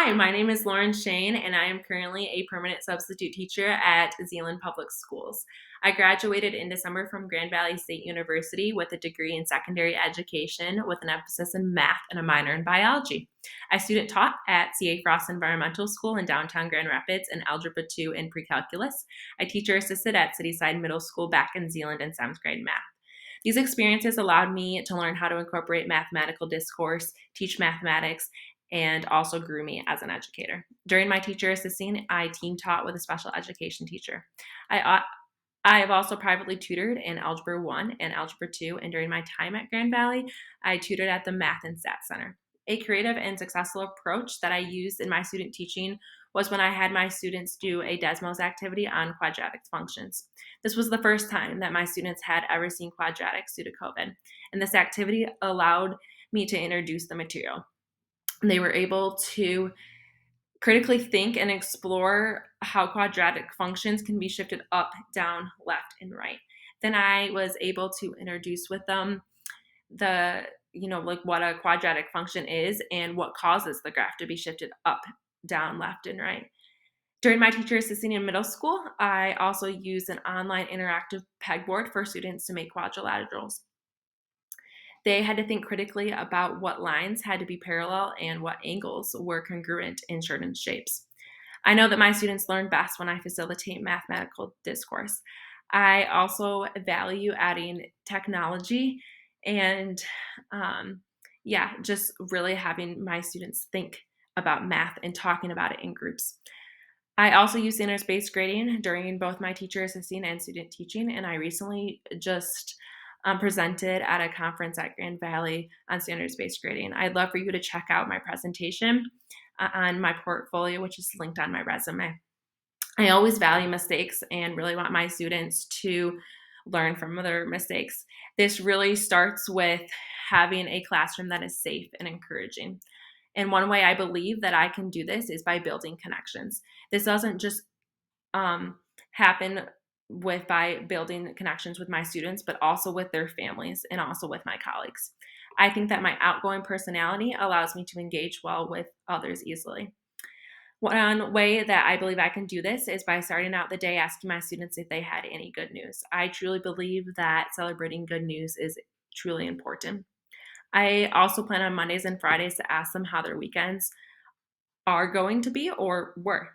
Hi, my name is Lauren Shane, and I am currently a permanent substitute teacher at Zeeland Public Schools. I graduated in December from Grand Valley State University with a degree in secondary education with an emphasis in math and a minor in biology. I student taught at C.A. Frost Environmental School in downtown Grand Rapids in Algebra 2 and Pre-Calculus. I teacher assisted at Cityside Middle School back in Zeeland in 7th grade math. These experiences allowed me to learn how to incorporate mathematical discourse, teach mathematics, and also grew me as an educator. During my teacher assisting, I team taught with a special education teacher. I, I have also privately tutored in Algebra 1 and Algebra 2, and during my time at Grand Valley, I tutored at the Math and Stat Center. A creative and successful approach that I used in my student teaching was when I had my students do a Desmos activity on quadratic functions. This was the first time that my students had ever seen quadratics due to COVID, and this activity allowed me to introduce the material. They were able to critically think and explore how quadratic functions can be shifted up, down, left, and right. Then I was able to introduce with them like what a quadratic function is and what causes the graph to be shifted up, down, left, and right. During my teacher assisting in middle school, I also used an online interactive pegboard for students to make quadrilaterals. They had to think critically about what lines had to be parallel and what angles were congruent in certain shapes. I know that my students learn best when I facilitate mathematical discourse. I also value adding technology and, just really having my students think about math and talking about it in groups. I also use standards-based grading during both my teacher assisting and student teaching, and I recently just presented at a conference at Grand Valley on standards-based grading. I'd love for you to check out my presentation on my portfolio, which is linked on my resume. I always value mistakes and really want my students to learn from their mistakes. This really starts with having a classroom that is safe and encouraging. And one way I believe that I can do this is by building connections. This doesn't just happen by building connections with my students, but also with their families and also with my colleagues. I think that my outgoing personality allows me to engage well with others easily. One way that I believe I can do this is by starting out the day asking my students if they had any good news. I truly believe that celebrating good news is truly important. I also plan on Mondays and Fridays to ask them how their weekends are going to be or were.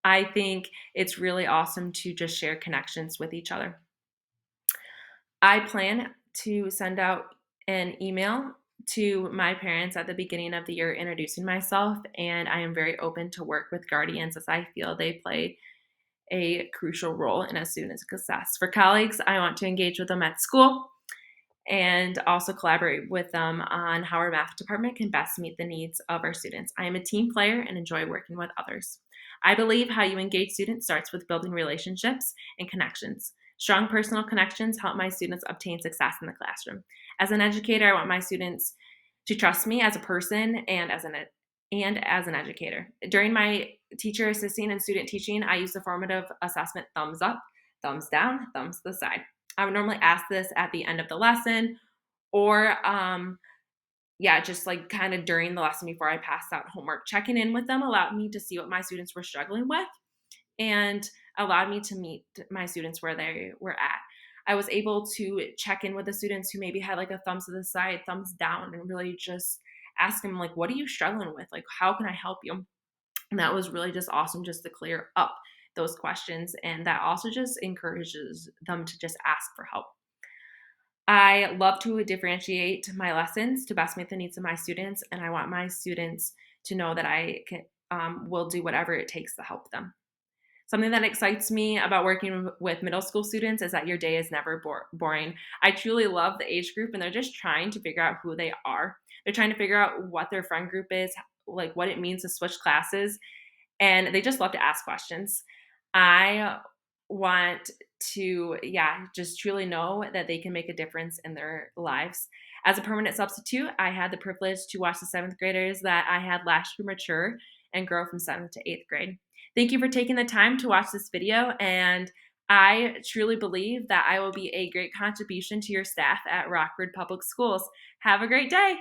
I think it's really awesome to just share connections with each other. I plan to send out an email to my parents at the beginning of the year introducing myself, and I am very open to work with guardians as I feel they play a crucial role in a student's success. For colleagues, I want to engage with them at school and also collaborate with them on how our math department can best meet the needs of our students. I am a team player and enjoy working with others. I believe how you engage students starts with building relationships and connections. Strong personal connections help my students obtain success in the classroom. As an educator, I want my students to trust me as a person and as an educator. During my teacher assisting and student teaching, I use the formative assessment thumbs up, thumbs down, thumbs to the side. I would normally ask this at the end of the lesson or just like kind of during the lesson before I passed out homework. Checking in with them allowed me to see what my students were struggling with and allowed me to meet my students where they were at. I was able to check in with the students who maybe had like a thumbs to the side, thumbs down, and really just ask them like, what are you struggling with? Like, how can I help you? And that was really just awesome just to clear up those questions. And that also just encourages them to just ask for help. I love to differentiate my lessons to best meet the needs of my students. And I want my students to know that will do whatever it takes to help them. Something that excites me about working with middle school students is that your day is never boring. I truly love the age group, and they're just trying to figure out who they are. They're trying to figure out what their friend group is, like what it means to switch classes, and they just love to ask questions. I want to, just truly know that they can make a difference in their lives. As a permanent substitute, I had the privilege to watch the 7th graders that I had last year mature and grow from 7th to 8th grade. Thank you for taking the time to watch this video, and I truly believe that I will be a great contribution to your staff at Rockford Public Schools. Have a great day.